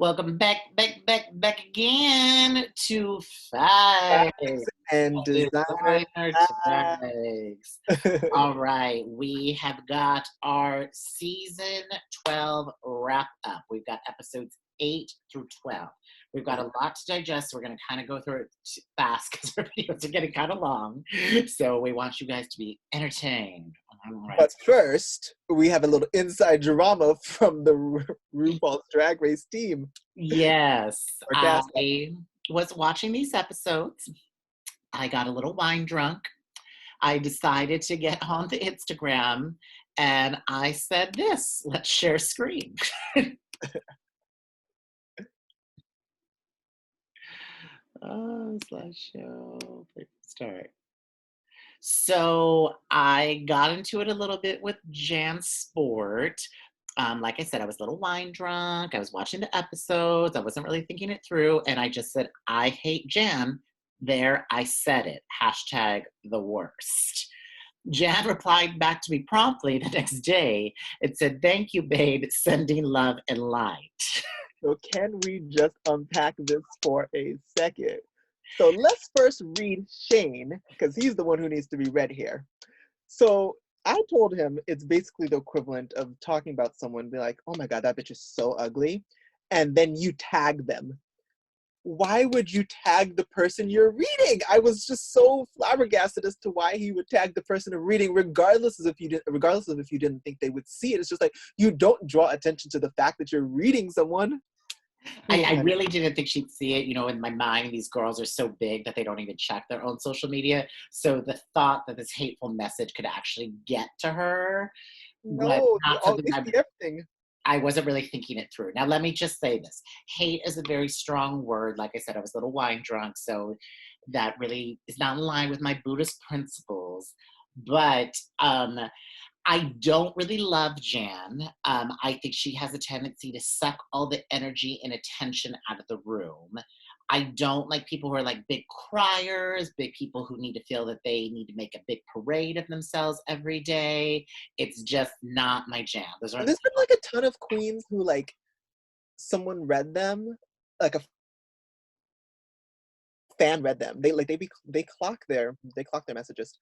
Welcome back again to Five And designer Designer tags. Tags. All right, we have got our season 12 wrap up. We've got episodes 8 through 12. We've got a lot to digest. We're going to kind of go through it fast because our videos are getting kind of long. So we want you guys to be entertained. All right. But first, we have a little inside drama from the RuPaul's Drag Race team. Yes, Or cast. I was watching these episodes. I got a little wine drunk. I decided to get on the Instagram and I said this, let's share screen. Slideshow, start. So I got into it a little bit with Jan Sport. Like I said, I was a little wine drunk. I was watching the episodes. I wasn't really thinking it through. And I just said, I hate Jan. There, I said it. Hashtag the worst. Jan replied back to me promptly the next day. It said, thank you, babe. Sending love and light. So can we just unpack this for a second? So let's first read Shane, because he's the one who needs to be read here. So I told him it's basically the equivalent of talking about someone, be like, oh my God, that bitch is so ugly. And then you tag them. Why would you tag the person you're reading? I was just so flabbergasted as to why he would tag the person of reading, regardless of if you didn't think they would see it. It's just like, you don't draw attention to the fact that you're reading someone. I really didn't think she'd see it. You know, in my mind, these girls are so big that they don't even check their own social media. So the thought that this hateful message could actually get to her was No, not something they see everything. I wasn't really thinking it through. Now, let me just say this. Hate is a very strong word. Like I said, I was a little wine drunk, so that really is not in line with my Buddhist principles. But I don't really love Jan. I think she has a tendency to suck all the energy and attention out of the room. I don't like people who are like big criers, big people who need to feel that they need to make a big parade of themselves every day. It's just not my jam. Those are There's been like a ton of queens who like someone read them, like a fan read them. They clock their messages.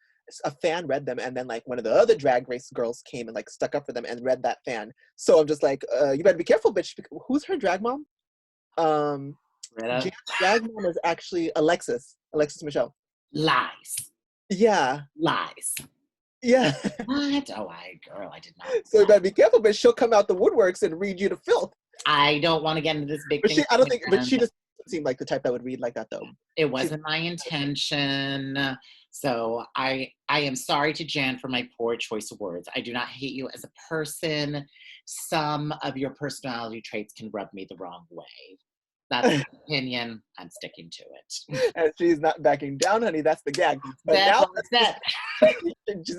A fan read them, and then like one of the other Drag Race girls came and like stuck up for them and read that fan. So I'm just like, you better be careful, bitch. Who's her drag mom? Britta. Jan's drag mom is actually Alexis Michelle. Lies. Yeah. Lies. Yeah. What? Oh, girl, I did not. So you better be careful, bitch. She'll come out the woodworks and read you to filth. I don't want to get into this big But thing. she just seemed like the type that would read like that, though. It wasn't my intention. So I am sorry to Jan for my poor choice of words. I do not hate you as a person. Some of your personality traits can rub me the wrong way. That's my opinion. I'm sticking to it. And she's not backing down, honey. That's the gag. But That's now that.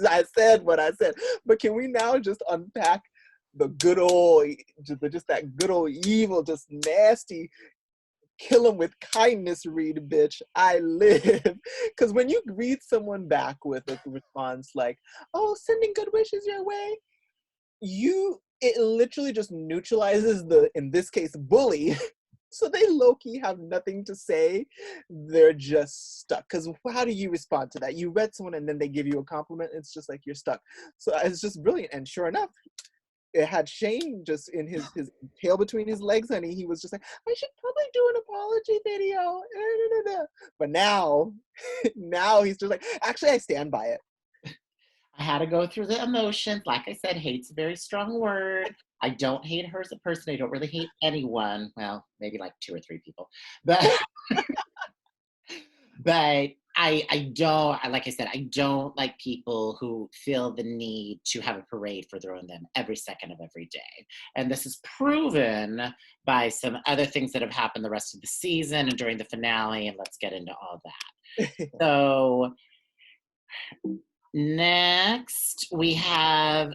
I said what I said. But can we now just unpack the good old, just that good old evil, just nasty, kill them with kindness read, bitch. I live. Because when you read someone back with a response like, oh, sending good wishes your way, it literally just neutralizes the, in this case, bully. So they low-key have nothing to say. They're just stuck. Because how do you respond to that? You read someone and then they give you a compliment. It's just like you're stuck. So it's just brilliant. And sure enough, it had Shane just in his tail between his legs, honey. He was just like, I should probably do an apology video. But now he's just like, actually, I stand by it. I had to go through the emotions. Like I said, hate's a very strong word. I don't hate her as a person. I don't really hate anyone. Well, maybe like 2 or 3 people. But but I don't, like I said, I don't like people who feel the need to have a parade for throwing them every second of every day. And this is proven by some other things that have happened the rest of the season and during the finale. And let's get into all that. So next, we have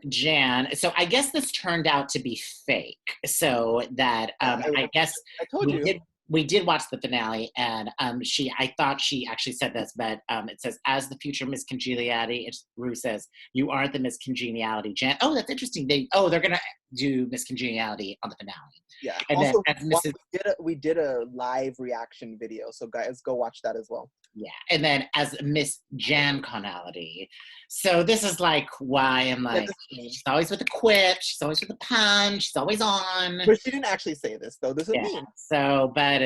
Jan. So I guess this turned out to be fake. So that I guess I told you. we did watch the finale, and I thought she actually said this, but it says, as the future Miss Congeniality, Rue says, you aren't the Miss Congeniality, Jan. Oh, that's interesting. They're gonna do Miss Congeniality on the finale. Yeah. And then Also, as Mrs. we did a live reaction video, so guys, go watch that as well. Yeah, and then as Miss Jan Conality. So this is like why I'm like, she's always with a quip, she's always with a pun, she's always on. But she didn't actually say this, though. This is me. So, but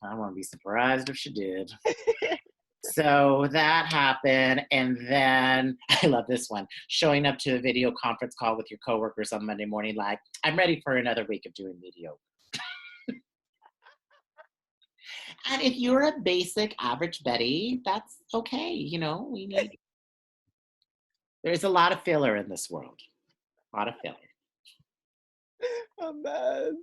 I won't be surprised if she did. So that happened, and then I love this one. Showing up to a video conference call with your coworkers on Monday morning, like, I'm ready for another week of doing mediocre. And if you're a basic average Betty, that's okay. We need. There's a lot of filler in this world. A lot of filler. A mess.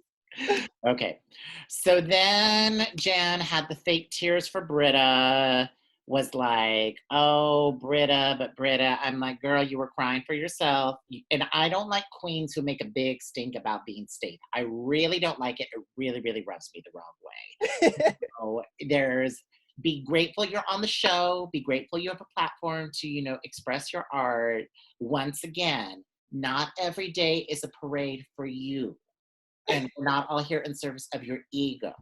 Okay. So then Jan had the fake tears for Britta, was like, oh, but Britta, I'm like, girl, you were crying for yourself. And I don't like queens who make a big stink about being state. I really don't like it. It really, really rubs me the wrong way. So be grateful you're on the show. Be grateful you have a platform to, express your art. Once again, not every day is a parade for you. And we're not all here in service of your ego.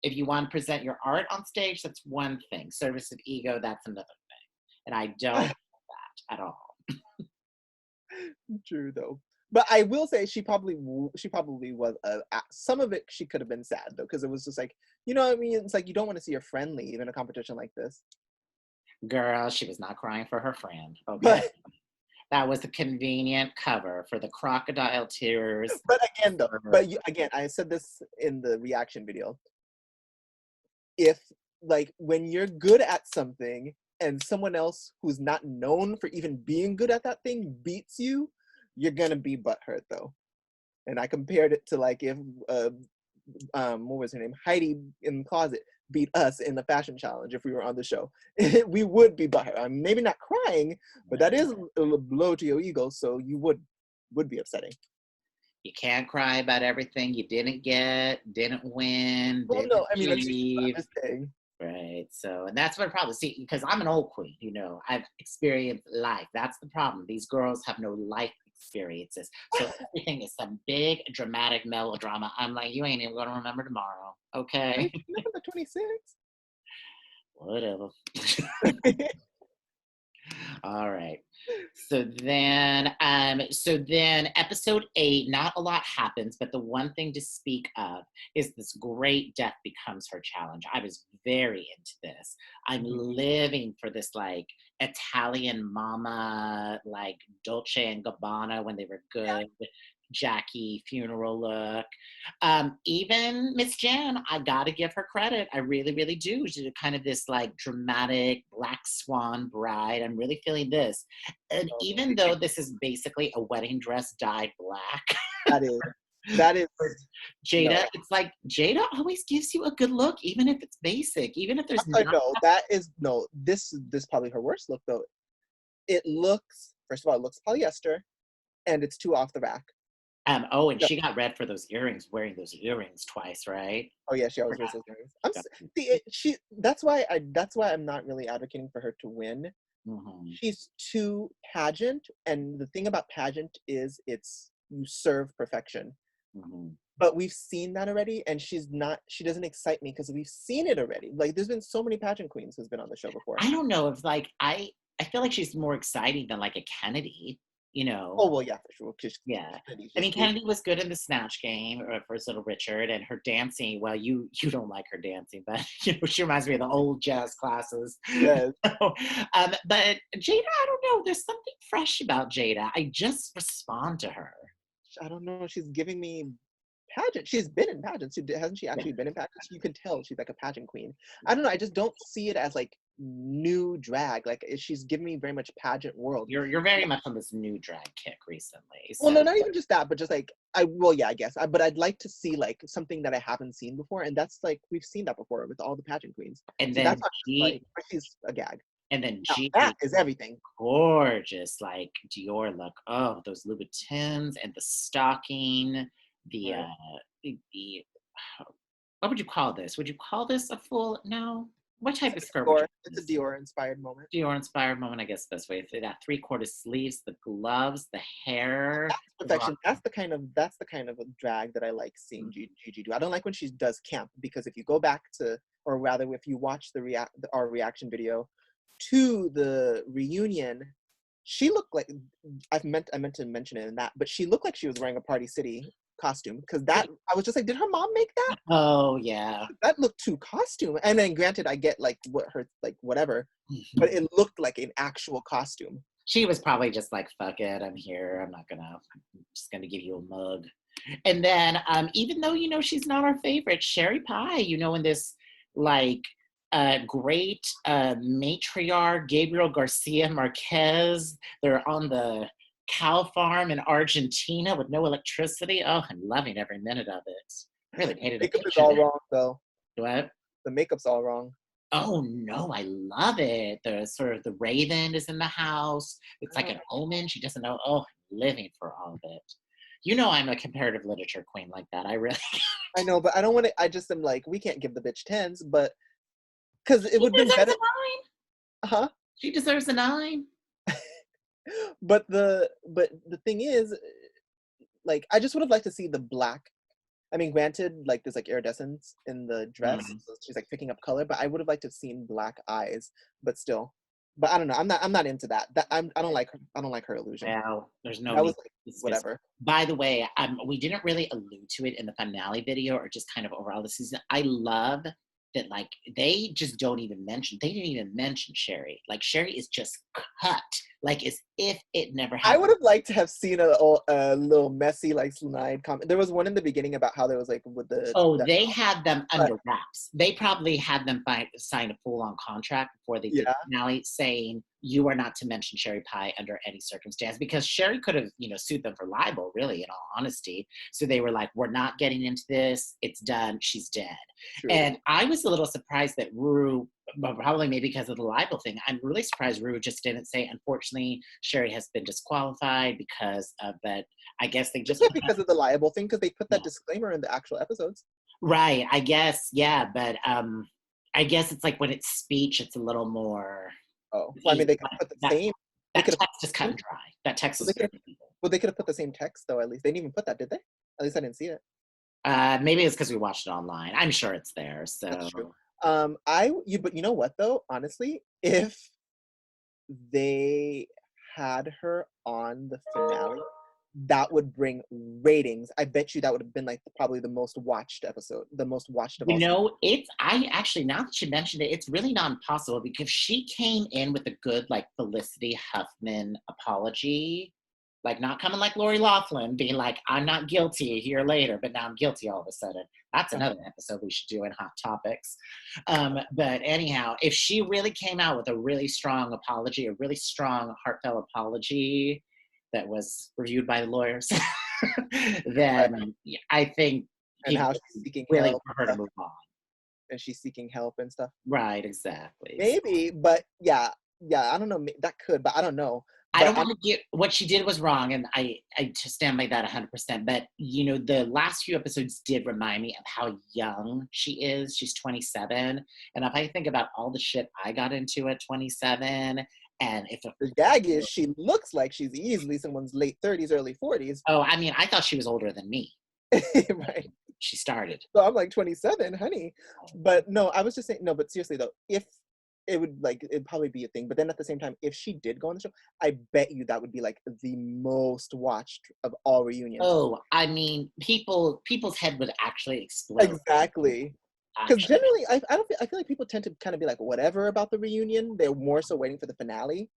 If you want to present your art on stage, that's one thing. Service of ego, that's another thing. And I don't like that at all. True, though. But I will say she probably was some of it she could have been sad though, because it was just like, you know what I mean? It's like you don't want to see your friend leave in a competition like this. Girl, she was not crying for her friend. Okay. That was a convenient cover for the crocodile tears. But again, I said this in the reaction video. If when you're good at something and someone else who's not known for even being good at that thing beats you, you're gonna be butthurt though. And I compared it to if what was her name? Heidi in the closet beat us in the fashion challenge if we were on the show. We would be butthurt. Maybe not crying, but that is a blow to your ego, so you would be upsetting. You can't cry about everything you didn't get, didn't win, well, didn't no, I mean, achieve. I'm just saying. Right. So, and that's my problem. See, because I'm an old queen, I've experienced life. That's the problem. These girls have no life experiences. So everything is some big dramatic melodrama. I'm like, you ain't even going to remember tomorrow. Okay. Remember the 26th? Whatever. All right. So then episode 8, not a lot happens, but the one thing to speak of is this great Death Becomes Her challenge. I was very into this. I'm living for this Italian mama, Dolce and Gabbana when they were good. Jackie funeral look. Even Miss Jan, I gotta give her credit. I really, really do. She did kind of this dramatic black swan bride. I'm really feeling this. And even though this is basically a wedding dress dyed black. That is Jada. No. It's like Jada always gives you a good look, even if it's basic, even if there's this probably her worst look though. It looks, first of all, it looks polyester and it's too off the rack. She got red for those earrings, wearing those earrings twice, right? Oh yeah, she always wears those earrings. That's why I'm not really advocating for her to win. Mm-hmm. She's too pageant, and the thing about pageant is you serve perfection. Mm-hmm. But we've seen that already, and she doesn't excite me because we've seen it already. There's been so many pageant queens who's been on the show before. I don't know if I feel like she's more exciting than a Kennedy. Oh well, yeah, for sure. Yeah, I mean, Kennedy was good in the Snatch Game for Little Richard, and her dancing. Well, you don't like her dancing, but she reminds me of the old jazz classes. Yes. But Jada, I don't know. There's something fresh about Jada. I just respond to her. I don't know. She's giving me pageant. She's been in pageants. Hasn't she actually been in pageants? You can tell she's a pageant queen. I don't know. I just don't see it as new drag. She's giving me very much pageant world. You're very much on this new drag kick recently. So. Well, no, not even just that, but just I guess. But I'd like to see something that I haven't seen before, and that's we've seen that before with all the pageant queens. And so then she's a gag. And then that is everything. Gorgeous, Dior look. Oh, those Louboutins and the stocking, the what would you call this? Would you call this a full, no? What type of skirt would you Dior. call It's a this? Dior inspired moment. Dior inspired moment, I guess this way. That 3/4 sleeves, the gloves, the hair. That's perfection. That's the kind of a drag that I like seeing Gigi do. I don't like when she does camp because if you go back to, or rather, if you watch our reaction video to the reunion, she looked like I meant to mention it in that, but she looked like she was wearing a Party City costume because that I was just like, did her mom make that? Oh yeah. That looked too costume. And then granted, I get like what her like whatever, but Mhm. it looked like an actual costume. She was probably just like, fuck it, I'm here. I'm just gonna give you a mug. And then even though she's not our favorite, Sherry Pie, in this like great matriarch Gabriel Garcia Marquez. They're on the cow farm in Argentina with no electricity. Oh, I'm loving every minute of it. Really painted a Makeup is picture all there. wrong though. What? The makeup's all wrong. Oh no, I love it. The sort of the raven is in the house. It's like Uh, an omen. She doesn't know. Oh, living for all of it. I'm a comparative literature queen like that. I really. I know, but I don't want to. I just am like, we can't give the bitch tens, but because it She would have been deserves better, a 9. huh? She deserves a 9. But the thing is, like, I just would have liked to see the black. I mean, granted, like there's like iridescence in the dress, Mm. so she's like picking up color. But I would have liked to have seen black eyes. But still, but I don't know. I'm not into that. I don't like her. I don't like her illusion. Well, there's no That need was to like discuss. whatever. By the way, we didn't really allude to it in the finale video or just kind of overall the season. I love that, like, they didn't even mention Sherry. Like, Sherry is just cut, like, as if it never I happened. would have liked to have seen a little messy like slide comment. There was one in the beginning about how there was like with Oh, the they had them but under wraps. They probably had them sign a full-on contract before they did yeah, the finale saying, you are not to mention Sherry Pie under any circumstance, because Sherry could have, sued them for libel, really, in all honesty. So they were like, we're not getting into this. It's done. She's dead. true. And I was a little surprised that Rue, well, probably maybe because of the libel thing, I'm really surprised Rue just didn't say, unfortunately, Sherry has been disqualified because of that. I guess they just Just because of the liable thing, because they put yeah. that disclaimer in the actual episodes. Right. I guess, yeah, but I guess it's like when it's speech, it's a little more Oh, well, I mean, easy. they could But put the that same. They that could have. text is cut and dry. That text Well, is they could very have. simple. Well, they could have put the same text though. At least they didn't even put that, did they? At least I didn't see it. Maybe it's because we watched it online. I'm sure it's there. That's true. So But you know what though? Honestly, if they had her on the finale, that would bring ratings. I bet you that would have been like probably the most watched episode, the most watched of all season. it's I actually, now that you mentioned it, it's really not impossible because she came in with a good like Felicity Huffman apology. Like, not coming like Lori Loughlin, being like, I'm not guilty a year later, but now I'm guilty all of a sudden. That's Uh-huh. another episode we should do in Hot Topics. But anyhow, if she really came out with a really strong apology, a really strong, heartfelt apology that was reviewed by the lawyers, Right. then yeah, I think And people how she's would be seeking willing help for her to move on. and she's seeking help and stuff. Right, exactly. Maybe, but yeah, yeah, I don't know. That could, but I don't know. I But don't want to get what she did was wrong, and I just stand by that 100%. But the last few episodes did remind me of how young she is. She's 27, and if I think about all the shit I got into at 27, and if the gag is she looks like she's easily someone's late 30s, early 40s. oh, I mean, I thought she was older than me. Right. She started. So I'm like 27, honey. But no, I was just saying, no, but seriously though, if it would like, it'd probably be a thing. But then at the same time, if she did go on the show, I bet you that would be like the most watched of all reunions. Oh, I mean, people's head would actually explode. Exactly. Because Actually, generally, I don't feel, I feel like people tend to kind of be like whatever about the reunion. They're more so waiting for the finale.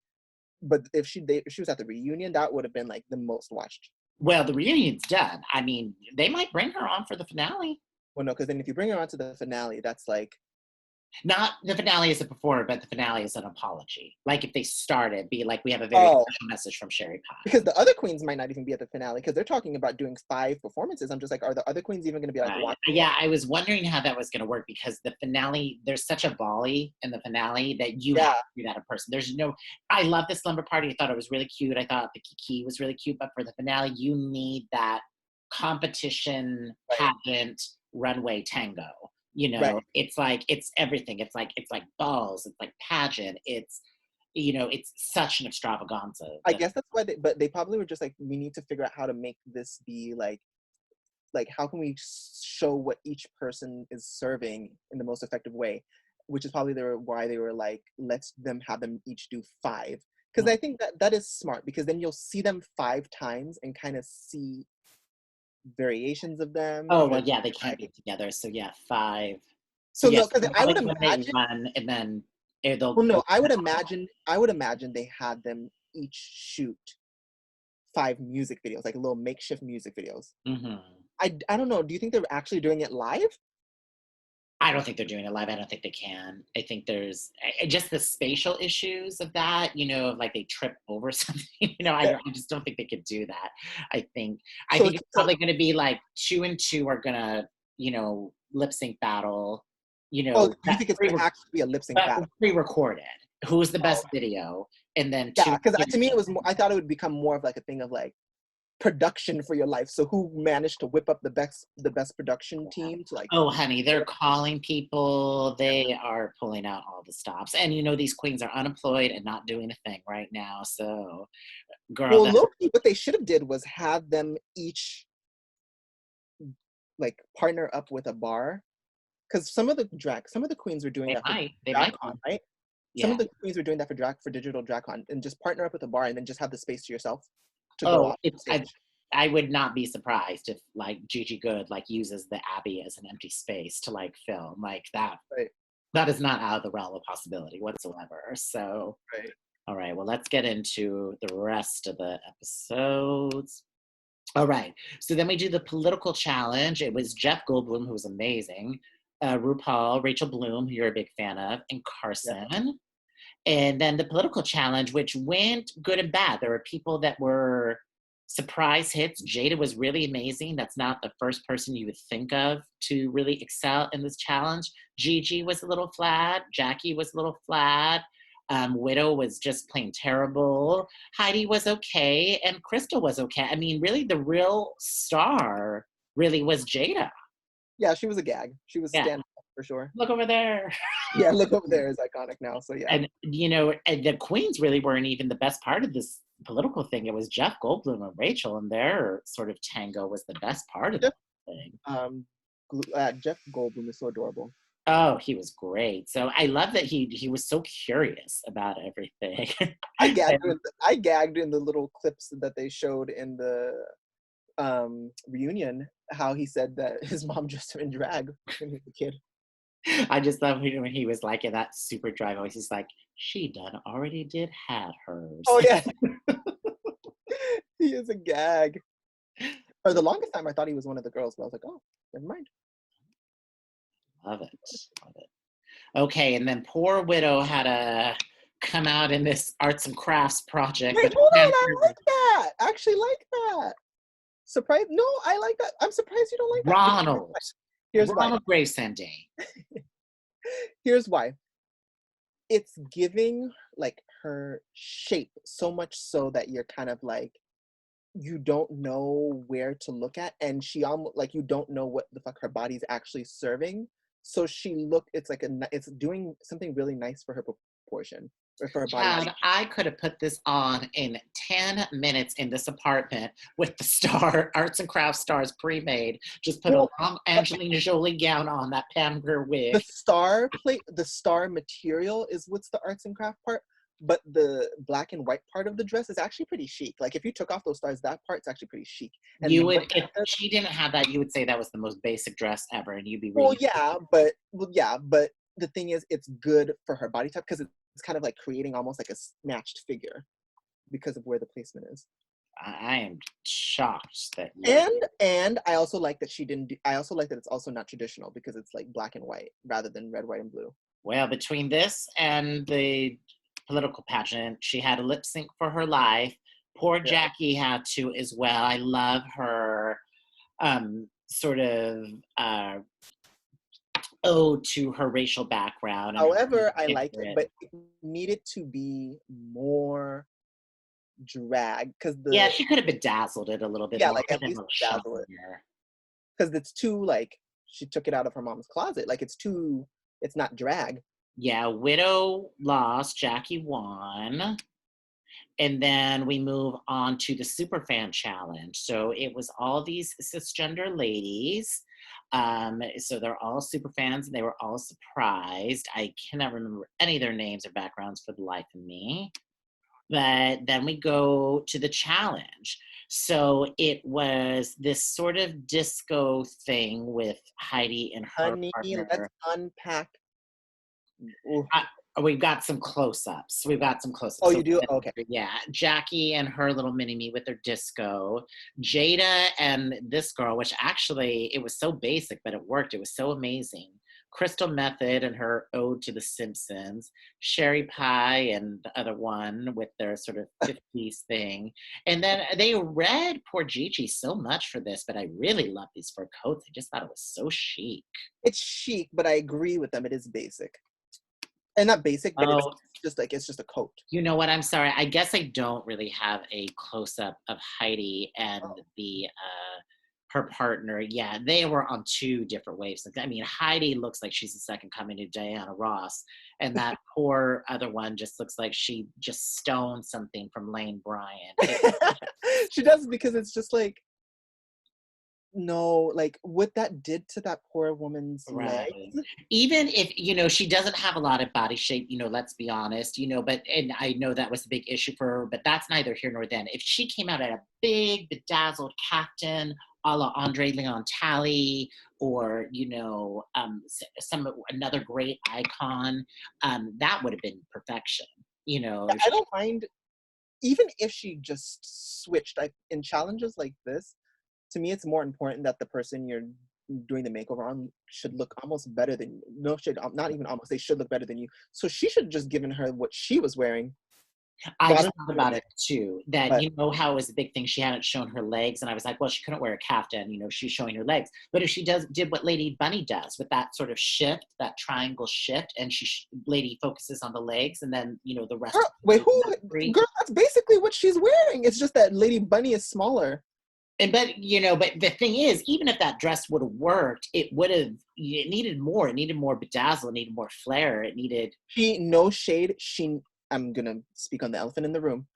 But if she was at the reunion, that would have been like the most watched. well, the reunion's done. I mean, they might bring her on for the finale. Well, no, because then if you bring her onto the finale, that's like Not the finale as a performer, but the finale is an apology. Like if they started, be like, we have a very oh, special message from Sherry Pie. because the other queens might not even be at the finale because they're talking about doing 5 performances. I'm just like, are the other queens even going to be like Right. watching? Yeah, I was wondering how that was going to work because the finale, there's such a volley in the finale that you Yeah, have to do that in person. There's no, I love the slumber party. I thought it was really cute. I thought the Kiki was really cute, but for the finale, you need that competition right. pageant runway tango. Right. It's like it's everything. It's like balls, it's like pageant, it's such an extravaganza I that guess that's why but they probably were just like, we need to figure out how to make this be like how can we show what each person is serving in the most effective way, which is probably why they were like, let's them have them each do five, because mm. I think that is smart, because then you'll see them 5 times and kind of see variations of them, Oh, well, because yeah, they can't like, be together, so yeah, 5. So, so yeah, no, because I would always when they imagine, run, and then, they'll well, no, go. I would imagine they had them each shoot 5 music videos, like little makeshift music videos. Mhm. I don't know. Do you think they're actually doing it live? I don't think they're doing it live. I don't think they can. I think there's just the spatial issues of that, of like they trip over something. Yeah. I just don't think they could do that. I think I So think it's so probably going to be like two and two are gonna lip sync battle. oh, you That think it's gonna actually be a lip sync battle? pre-recorded. Who's the Oh, best video, and then yeah, two. because to me it was more, I thought it would become more of like a thing of like production for your life. So who managed to whip up the best production team to like Oh, honey, pull they're it off? calling people. They are pulling out all the stops, and these queens are unemployed and not doing a thing right now. So, girl, Well, that Loki, what they should have did was have them each like partner up with a bar, because some of the queens were doing they that for might, they might DragCon, be. right? Some Yeah. of the queens were doing that for digital DragCon, and just partner up with a bar and then just have the space to yourself to go Oh, off it's stage. I would not be surprised if like Gigi Good like uses the Abbey as an empty space to like film like that. Right, That is not out of the realm of possibility whatsoever. So, right. all right, well, let's get into the rest of the episodes. All right. So then we do the political challenge. It was Jeff Goldblum, who was amazing, RuPaul, Rachel Bloom, who you're a big fan of, and Yeah. Carson. And then the political challenge, which went good and bad. There were people that were surprise hits. Jada was really amazing. That's not the first person you would think of to really excel in this challenge. Gigi was a little flat. Jackie was a little flat. Widow was just plain terrible. Heidi was okay. And Crystal was okay. I mean, really, the real star really was Jada. Yeah, she was a gag. She was Yeah. stand up for sure. Look over there. Yeah, look over there is iconic now. So yeah. And the queens really weren't even the best part of this political thing. It was Jeff Goldblum and Rachel, and their sort of tango was the best part of the Jeff thing. Jeff Goldblum is so adorable. Oh, he was great. So I love that he was so curious about everything. I gagged And, I gagged in the little clips that they showed in the reunion, how he said that his mom dressed him in drag when he was a kid. I just love when he was like in that super dry voice. He's like, "She done already did had hers." Oh yeah, he is a gag. For the longest time, I thought he was one of the girls, but I was like, oh, never mind. Love it. Love it. Okay, and then poor Widow had to come out in this arts and crafts project Wait, with hold on. I Pamper like that. I actually like that. Surprise? No, I like that. I'm surprised you don't like that. Because Ronald. here's why. Ronald Gravesending. Here's why. It's giving like her shape so much so that you're kind of like, you don't know where to look at, and she almost like, you don't know what the fuck her body's actually serving. So it's like it's doing something really nice for her proportion, or for her body shape. Child, I could have put this on in 10 minutes in this apartment with the star, arts and crafts stars pre-made. Just put a Well, long Angelina Jolie gown on, that Pam Grier wig. the star material is what's the arts and craft part, but the black and white part of the dress is actually pretty chic. Like if you took off those stars, that part's actually pretty chic. You And would, if she didn't have that, you would say that was the most basic dress ever, and you'd be well, really. yeah, but the thing is, it's good for her body type, because it's kind of like creating almost like a snatched figure because of where the placement is. I am shocked that you. And I also like that she didn't. I also like that it's also not traditional, because it's like black and white rather than red, white, and blue. Well, between this and the political pageant, she had a lip sync for her life. Poor Yeah. Jackie had to as well. I love her sort of ode to her racial background. And However, I her liked it, but it needed to be more drag, because yeah, she could have bedazzled it a little bit yeah, more. like Put at in a least little dazzle it, shine. because it's too like she took it out of her mom's closet. Like it's not drag. Yeah, Widow lost, Jackie won. And then we move on to the Superfan Challenge. So it was all these cisgender ladies. So they're all super fans and they were all surprised. I cannot remember any of their names or backgrounds for the life of me. But then we go to the challenge. So it was this sort of disco thing with Heidi and her Honey, let's partner. unpack. Ooh. We've got some close-ups. Oh, So, you do? Okay. yeah, Jackie and her little mini-me with their disco. Jada and this girl, which actually, it was so basic, but it worked. It was so amazing. Crystal Method and her Ode to the Simpsons. Sherry Pie and the other one with their sort of 50s thing. And then they read poor Gigi so much for this, but I really love these fur coats. I just thought it was so chic. It's chic, but I agree with them. It is basic. And not basic, but Oh, it's just a coat. you know what? I'm sorry. I guess I don't really have a close up of Heidi and Oh. the her partner. Yeah, they were on two different waves. I mean, Heidi looks like she's the second coming to Diana Ross, and that poor other one just looks like she just stoned something from Lane Bryant. She does, because it's just like, no, like what that did to that poor woman's Right. legs. Even if, she doesn't have a lot of body shape, let's be honest, but, and I know that was a big issue for her, but that's neither here nor then. If she came out at a big, bedazzled captain, a la Andre Leon Talley, or, another great icon, that would have been perfection, I don't mind, even if she just switched, like in challenges like this. To me, it's more important that the person you're doing the makeover on should look almost better than you. No, should not even almost. They should look better than you. So she should have just given her what she was wearing. I just Bottom, thought about it too, that but how it was a big thing. She hadn't shown her legs, and I was like, well, she couldn't wear a caftan, she's showing her legs. But if she did what Lady Bunny does with that sort of shift, that triangle shift, and Lady focuses on the legs, and then the rest. girl, wait, who? Free. Girl, that's basically what she's wearing. It's just that Lady Bunny is smaller. But the thing is, even if that dress would have worked, it needed more. It needed more bedazzle. It needed more flair. It needed. No shade. I'm gonna speak on the elephant in the room.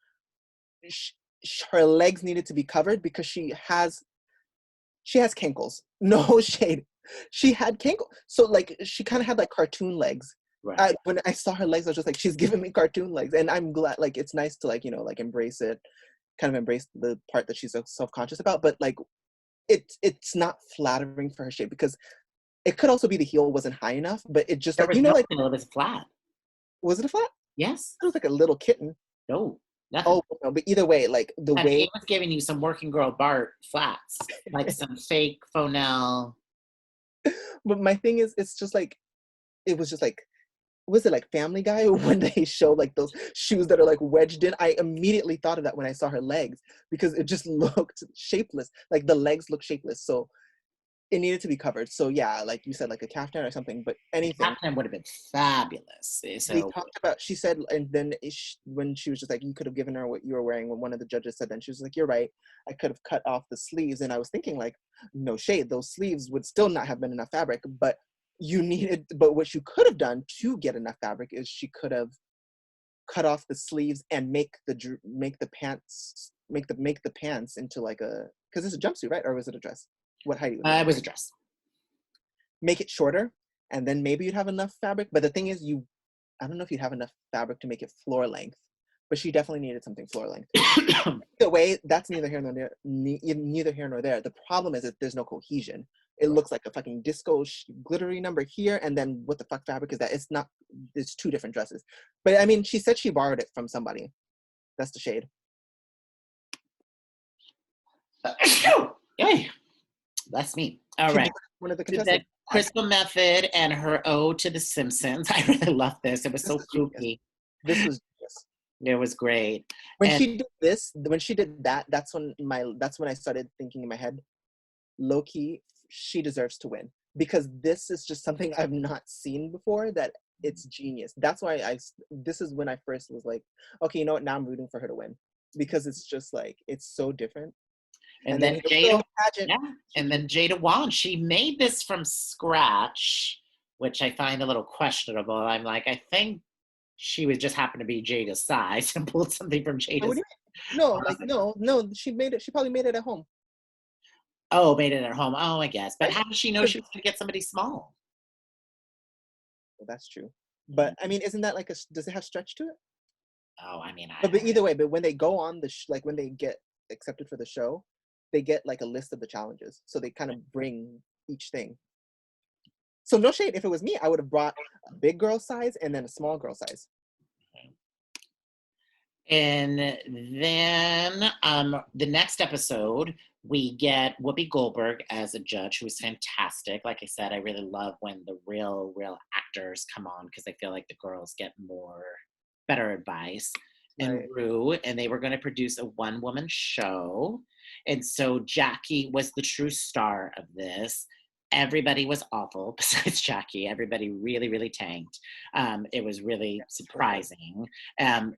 Her legs needed to be covered because she has cankles. No shade. She had cankles. So like she kind of had like cartoon legs. Right. When I saw her legs, I was just like, she's giving me cartoon legs, and I'm glad. Like it's nice to like embrace it, kind of embrace the part that she's so self-conscious about. But like, it's not flattering for her shape, because it could also be the heel wasn't high enough. But it just There like was no like, heel, it was flat. was it a flat? Yes. It was like a little kitten. No. Nothing. Oh no, but either way, like the way it was giving you some working girl Bart flats, like some fake Fonel. But my thing is, it's just like, it was just like, was it like Family Guy when they show like those shoes that are like wedged in? I immediately thought of that when I saw her legs, because it just looked shapeless. Like the legs look shapeless, so it needed to be covered. So yeah, like you said, like a caftan or something, but anything. Captain would have been fabulous. They So talked about, she said, and then when she was just like, you could have given her what you were wearing, when one of the judges said, then she was like, you're right, I could have cut off the sleeves. And I was thinking like, no shade, those sleeves would still not have been enough fabric, but what you could have done to get enough fabric is she could have cut off the sleeves and make the pants into like a, because it's a jumpsuit, right? Or was it a dress? What Heidi was it was a dress. Make it shorter, and then maybe you'd have enough fabric. But the thing is, I don't know if you'd have enough fabric to make it floor length, but she definitely needed something floor length. Either way, that's neither here nor there. Neither here nor there. The problem is that there's no cohesion. It looks like a fucking disco glittery number here, and then what the fuck fabric is that? It's not. It's two different dresses. But I mean, she said she borrowed it from somebody. That's the shade. Hey, that's me. All right. One of the contestants. Crystal Method and her Ode to the Simpsons. I really love this. It was so kooky. This was genius. It was great. When she did that, that's when I started thinking in my head, low key, she deserves to win, because this is just something I've not seen before. That it's genius. That's why this is when I first was like, okay, you know what? Now I'm rooting for her to win, because it's just like, it's so different. And And then then here we Jada, go, pageant. yeah, and then Jada won. She made this from scratch, which I find a little questionable. I'm like, I think she was just happened to be Jada's size and pulled something from What do Jada's. you mean? No, like no. She made it. She probably made it at home, Oh, made it at home. Oh, I guess. But right? how did she know 'Cause- she was going to get somebody small? well, that's true. Mm. But I mean, isn't that like does it have stretch to it? Oh, I mean, But either way, but when they go on like when they get accepted for the show, they get like a list of the challenges. So they kind of bring each thing. So no shade. If it was me, I would have brought a big girl size and then a small girl size. And then the next episode, we get Whoopi Goldberg as a judge, who is fantastic. Like I said, I really love when the real actors come on because I feel like the girls get better advice. And Right. Rue, and they were going to produce a one-woman show. And so Jackie was the true star of this. Everybody was awful besides Jackie. Everybody really tanked. It was really surprising.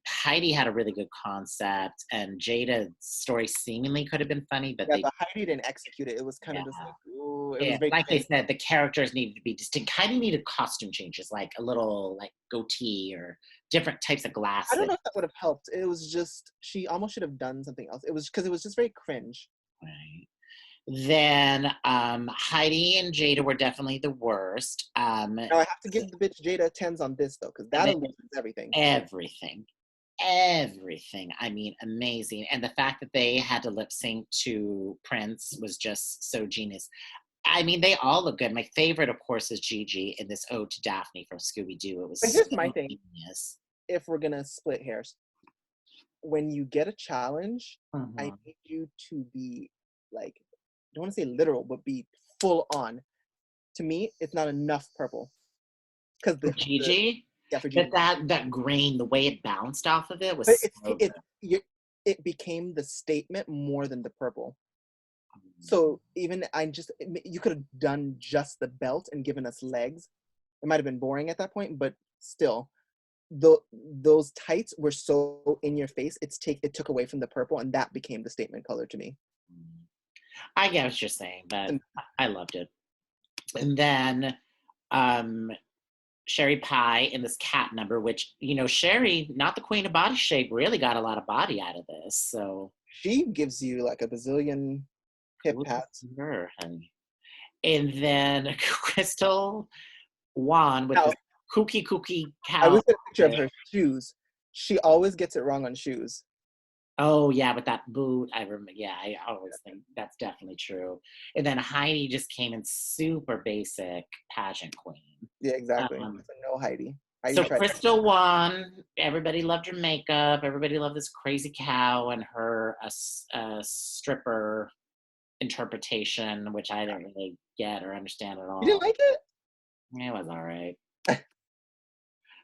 Heidi had a really good concept, and Jada's story seemingly could have been funny, but Yeah, but Heidi didn't execute it. It was kind yeah, of just like, ooh, it was yeah, very like they cringe. said, the characters needed to be distinct. Heidi needed costume changes, like a little like goatee or different types of I don't glasses. know if that would have helped. It was just she almost should have done something else. It was because it was just very cringe. Right. Then Heidi and Jada were definitely the worst. Now I have to give the bitch Jada tens on this though, because that illusions everything. Everything. I mean, amazing. And the fact that they had to lip sync to Prince was just so genius. I mean, they all look good. My favorite, of course, is Gigi in this Ode to Daphne from Scooby-Doo. It was But so here's my thing: genius. if we're gonna split hairs, when you get a challenge, I Mhm. need you to be like, I don't want to say literal, but be full on. To me, it's not enough purple because For the Gigi, yeah for but Gigi, that grain, the way it bounced off of it but was so it good. it became the statement more than the purple. Mhm. So even you could have done just the belt and given us legs. It might have been boring at that point, but still, those tights were so in your face. It took away from the purple, and that became the statement color to me. I get what you're saying, but And I loved it. And then um, Sherry Pie in this cat number, which, Sherry, not the queen of body shape, really got a lot of body out of this. So she gives you like a bazillion hip kudos pats. to her, honey. And then Crystal won with Now, this kooky I cow looked at a picture of outfit. her shoes. She always gets it wrong on shoes. Oh yeah, with that boot, I remember. Yeah, I always think that's definitely true. And then Heidi just came in super basic pageant queen. Yeah, exactly. Um, So no Heidi. Heidi so tried. Crystal won. Everybody loved her makeup. Everybody loved this crazy cow and her stripper interpretation, which I didn't really get or understand at You didn't all. like it? It was all right.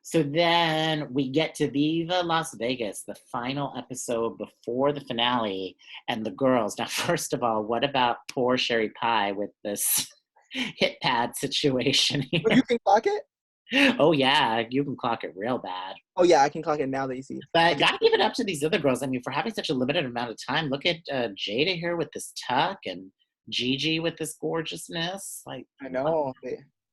So then we get to Viva Las Vegas, the final episode before the finale, and the girls. Now, first of all, what about poor Sherry Pie with this hit pad situation But here? you can clock it? Oh, yeah, you can clock it real bad. Oh yeah, I can clock it now that you see. But gotta give it up to these other girls. I mean, for having such a limited amount of time, look at Jada here with this tuck and Gigi with this gorgeousness. Like, I know.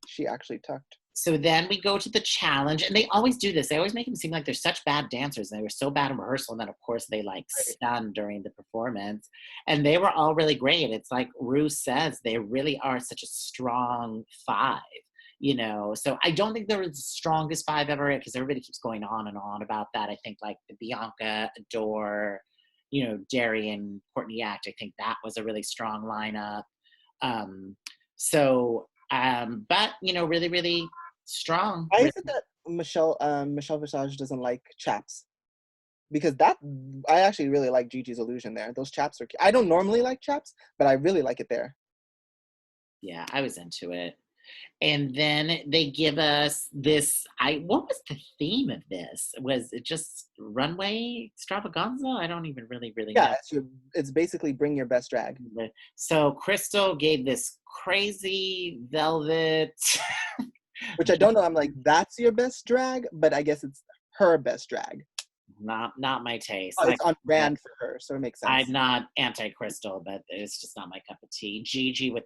She actually tucked. so then we go to the challenge, and they always do this. They always make them seem like they're such bad dancers, and they were so bad in rehearsal, and then of course they like Right. stunned during the performance. And they were all really great. It's like Rue says, they really are such a strong five. So I don't think they're the strongest five ever because everybody keeps going on and on about that. I think like the Bianca, Adore, Darian, Courtney Act. I think that was a really strong lineup. Um, but really strong. Why is it that Michelle Visage doesn't like chaps? Because I actually really like Gigi's illusion there. Those chaps are. I don't normally like chaps, but I really like it there. Yeah, I was into it. And then they give us this. What was the theme of this? Was it just runway extravaganza? I don't even really Yeah, know. it's basically bring your best drag. So Crystal gave this crazy velvet. Which I don't know. I'm like, that's your best drag, but I guess it's her best drag. not my taste. Oh, Like it's on I said, brand for her, so it makes I'm sense. not anti-crystal, but it's just not my cup of tea. Gigi But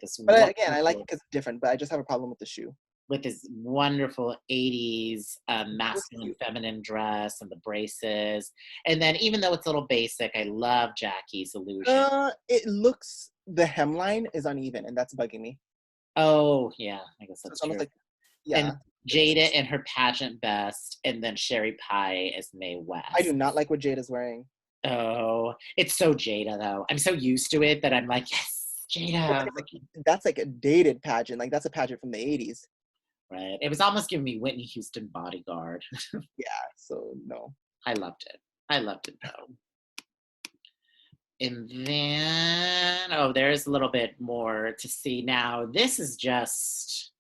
again, I like it wonderful because it's different. But I just have a problem with the shoe. with this wonderful 80s It was masculine cute. feminine dress and the braces. And then even though it's a little basic, I love Jackie's illusion. It looks the hemline is uneven, and that's bugging me. Oh yeah, I guess So that's it's almost true. like, And yeah, Jada in her pageant best, and then Sherry Pie as Mae I do West. not like what Jada's wearing. Oh, it's so Jada though. I'm so used to it that I'm like, yes, But Jada. then it's like that's like a dated pageant. Like that's a pageant from the 80s. Right. It was almost giving me Whitney Houston bodyguard. Yeah, so no. I loved it. I loved it though. And then, oh, there's a little bit more to see now. This is just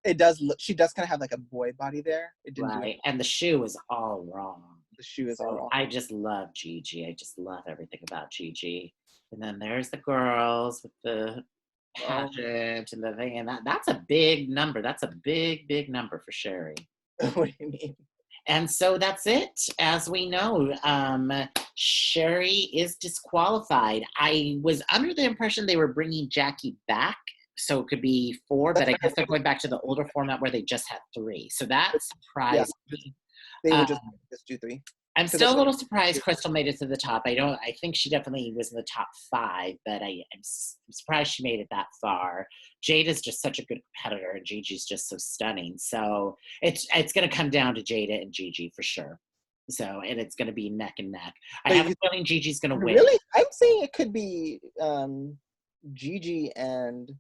It does look. She does kind of have like a boy body there. It didn't do it. right. And the shoe is all wrong. The shoe is all So wrong. I just love Gigi. I just love everything about Gigi. And then there's the girls with the Oh, pageant and the thing. And that's a big number. That's a big, big number for Sherry. what do you mean? And so that's it. As we know, Sherry is disqualified. I was under the impression they were bringing Jackie back, so it could be four, That's but I what guess they're going back to the older format where they just had three. So that yeah. surprised me. They Uh, would just do three. I'm Because still a little surprised Crystal made it to the top. I think she definitely was in the top five, but I'm surprised she made it that far. Jada's just such a good competitor, and Gigi's just so stunning. So it's going to come down to Jada and Gigi for sure. So, and it's going to be neck and neck. I But have a you feeling Gigi's going to win. really, I'm saying it could be Gigi and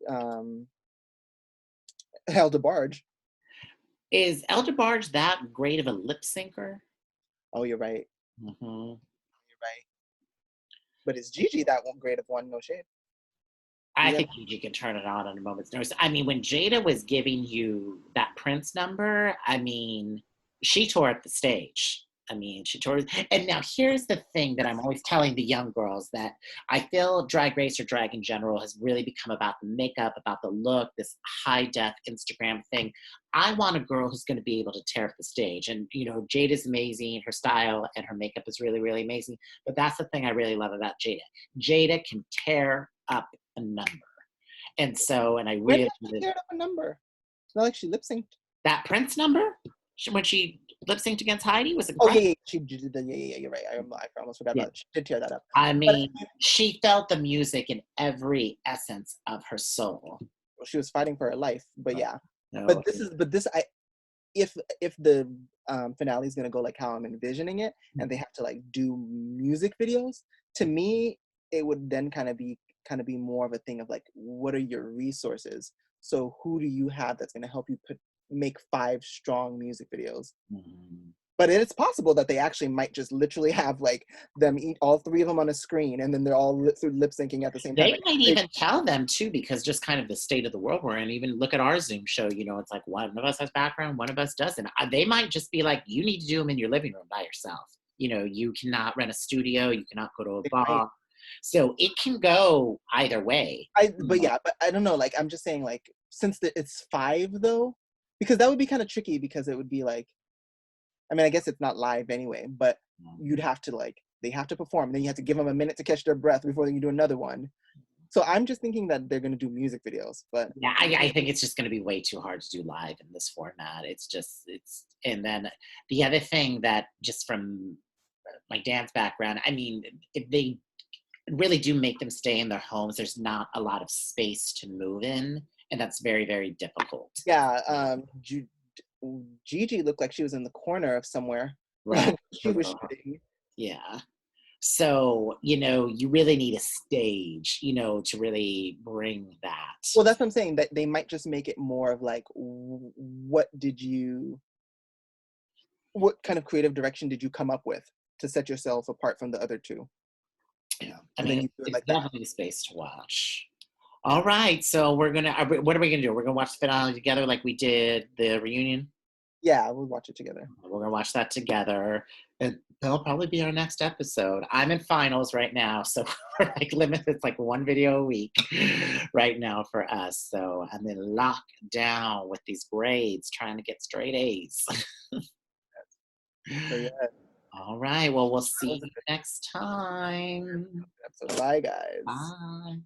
um Hell DeBarge. Is Elder Barge that great of a lip syncer? Oh, you're right. Hmm. You're right. But it's Gigi that one grade of one, no shade. I Yeah. think Gigi can turn it on in a moment's notice. I mean, when Jada was giving you that Prince number, I mean, she tore up the stage. I mean, she tore it. And now here's the thing that I'm always telling the young girls that I feel Drag Race or drag in general has really become about the makeup, about the look, this high def Instagram thing. I want a girl who's going to be able to tear up the stage. And, you know, Jada's amazing. Her style and her makeup is really, really amazing. But that's the thing I really love about Jada. Jada can tear up a number. And so, and I When did really, she tear up a number? It's not like she lip synced. that Prince number, when she lip synced against Heidi was Oh incredible. yeah, she did the yeah. You're right. I almost forgot Yeah. about it. She did tear that up. I But mean, she felt the music in every essence of her soul. she was fighting for her life. But yeah. No, But this I if the finale is gonna go like how I'm envisioning it, and they have to like do music videos, to me it would then kind of be more of a thing of like, what are your resources? So who do you have that's gonna help you make 5 strong music videos? mhm. But it's possible that they actually might just literally have like them eat all 3 of them on a screen, and then they're all lip syncing at the same time. They Like, might even tell them too, because just kind of the state of the world we're in. Even look at our Zoom show. You know, it's like one of us has background, one of us doesn't. They might just be like, you need to do them in your living room by yourself. You know, you cannot rent a studio, you cannot go to a right? bar. So it can go either way. But yeah, but I don't know. Like, I'm just saying, like, since it's 5 though, because that would be kind of tricky, because it would be like, I mean, I guess it's not live anyway, but you'd have to like, they have to perform, and then you have to give them a minute to catch their breath before you do another one. So I'm just thinking that they're gonna do music videos, but Yeah, I think it's just going to be way too hard to do live in this format. And then the other thing that just from my dance background, I mean, if they really do make them stay in their homes, there's not a lot of space to move in, and that's very, very difficult. yeah, Gigi looked like she was in the corner of somewhere. Right. She was shooting. Yeah. So, you know, you really need a stage, you know, to really bring that. Well, that's what I'm saying. That they might just make it more of like, what kind of creative direction did you come up with to set yourself apart from the other two? Yeah. I And then mean, you do it it's like that. definitely a space to watch. All right. So what are we going to do? We're going to watch the finale together like we did the reunion. Yeah, we'll watch it together. We're going to watch that together. And that'll probably be our next episode. I'm in finals right now. So we're like limited. It's like one video a week right now for us. So I'm in lockdown with these grades trying to get straight A's. So yeah, All right. Well, we'll that see was a you good next time. episode. Bye, guys. Bye.